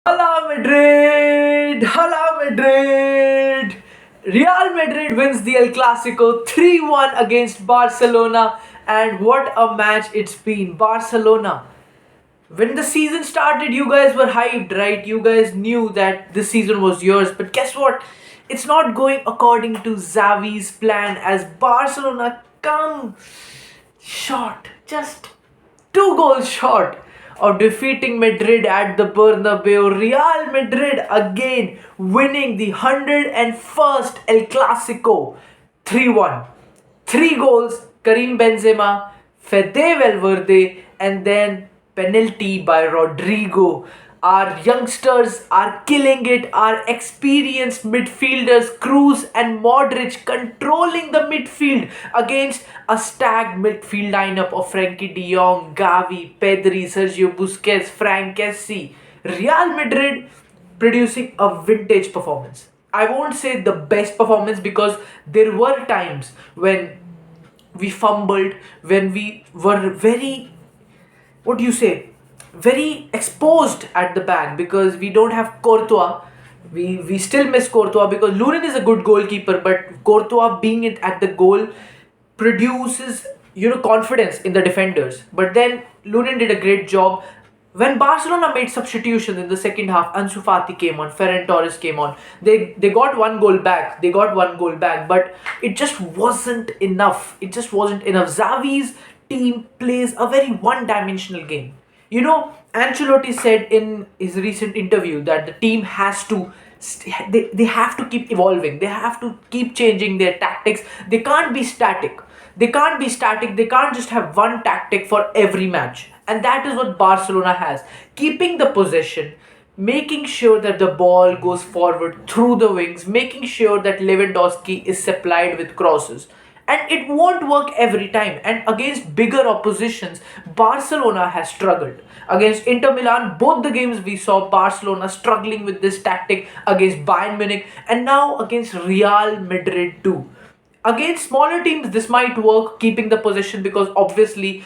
Hala Madrid! Hala Madrid! Real Madrid wins the El Clasico 3-1 against Barcelona, and what a match it's been. Barcelona. When the season started, you guys were hyped, right? You guys knew that this season was yours, but guess what? It's not going according to Xavi's plan as Barcelona come short, just 2 goals short of defeating Madrid at the Bernabeu. Real Madrid again winning the 101st El Clasico 3-1. 3 goals, Karim Benzema, Fede Valverde, and then penalty by Rodrygo. Our youngsters are killing it. Our experienced midfielders, Cruz and Modric, controlling the midfield against a stacked midfield lineup of Frankie de Jong, Gavi, Pedri, Sergio Busquets, Frank Kessie. Real Madrid producing a vintage performance. I won't say the best performance because there were times when we fumbled, when we were very, what do you say, very exposed at the back because we don't have Courtois. We still miss Courtois because Lunin is a good goalkeeper, but Courtois being it at the goal produces confidence in the defenders. But then Lunin did a great job. When Barcelona made substitutions in the second half, Ansu Fati came on, Ferran Torres came on. They got 1 goal back. They got 1 goal back, but it just wasn't enough. It just wasn't enough. Xavi's team plays a very one-dimensional game. Ancelotti said in his recent interview that the team has to they have to keep evolving. They have to keep changing their tactics. They can't be static. They can't just have one tactic for every match. And that is what Barcelona has. Keeping the possession, making sure that the ball goes forward through the wings, making sure that Lewandowski is supplied with crosses. And it won't work every time. And against bigger oppositions, Barcelona has struggled. Against Inter Milan, both the games we saw Barcelona struggling with this tactic against Bayern Munich and now against Real Madrid too. Against smaller teams, this might work, keeping the possession because obviously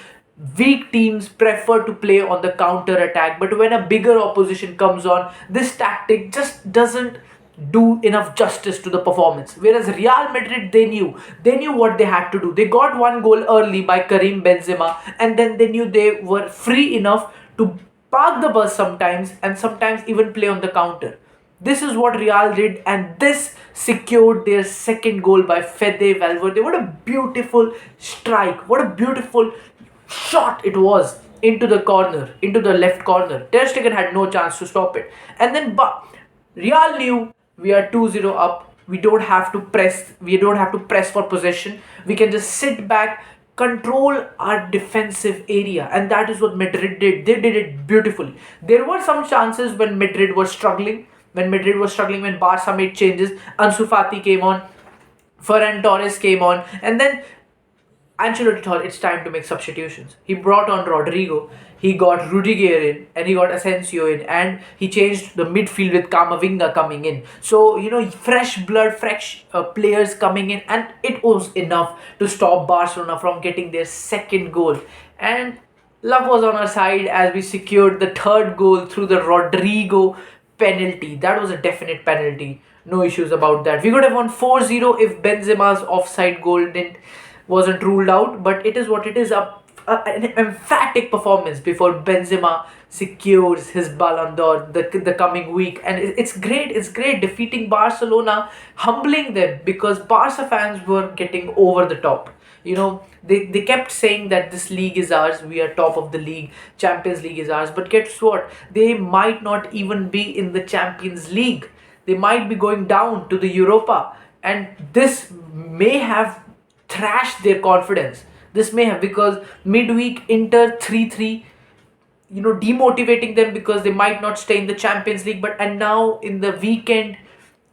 weak teams prefer to play on the counter attack. But when a bigger opposition comes on, this tactic just doesn't do enough justice to the performance. Whereas Real Madrid, they knew what they had to do. They got 1 goal early by Karim Benzema, and then they knew they were free enough to park the bus sometimes and sometimes even play on the counter. This is what Real did, and this secured their second goal by Fede Valverde. What a beautiful strike! What a beautiful shot it was into the corner, into the left corner. Ter Stegen had no chance to stop it. And then Real knew we are 2-0 up. We don't have to press. We don't have to press for possession. We can just sit back, control our defensive area, and that is what Madrid did. They did it beautifully. There were some chances when Madrid was struggling. When Barca made changes, Ansu Fati came on, Ferran Torres came on, and then Ancelotti thought it's time to make substitutions. He brought on Rodrygo, he got Rudiger in, and he got Asensio in, and he changed the midfield with Kamavinga coming in. So, fresh blood, fresh players coming in, and it was enough to stop Barcelona from getting their second goal. And luck was on our side as we secured the third goal through the Rodrygo penalty. That was a definite penalty. No issues about that. We could have won 4-0 if Benzema's offside goal wasn't ruled out, but it is what it is. An emphatic performance before Benzema secures his Ballon d'Or the coming week, and it's great. It's great defeating Barcelona, humbling them because Barca fans were getting over the top. They kept saying that this league is ours, we are top of the league, Champions League is ours, but guess what? They might not even be in the Champions League. They might be going down to the Europa, and this may have thrashed their confidence. This may have, because midweek Inter 3-3, demotivating them because they might not stay in the Champions League. And now in the weekend,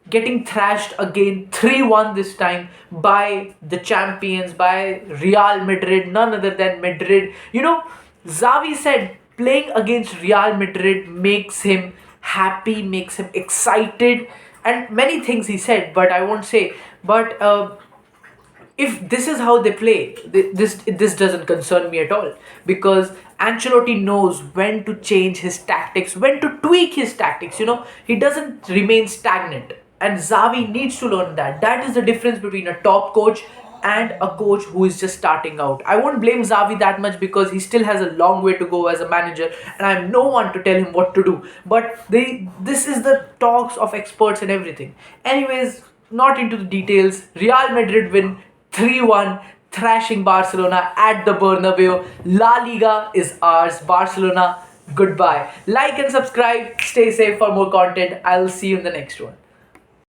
getting thrashed again 3-1 this time by the champions, by Real Madrid, none other than Madrid. Xavi said playing against Real Madrid makes him happy, makes him excited, and many things he said, but I won't say. But if this is how they play, this doesn't concern me at all, because Ancelotti knows when to change his tactics, when to tweak his tactics. He doesn't remain stagnant, and Xavi needs to learn that. That is the difference between a top coach and a coach who is just starting out. I won't blame Xavi that much because he still has a long way to go as a manager, and I'm no one to tell him what to do. But this is the talks of experts and everything. Anyways, not into the details. Real Madrid win 3-1, thrashing Barcelona at the Bernabeu. La Liga is ours. Barcelona, goodbye. Like and subscribe. Stay safe for more content. I'll see you in the next one.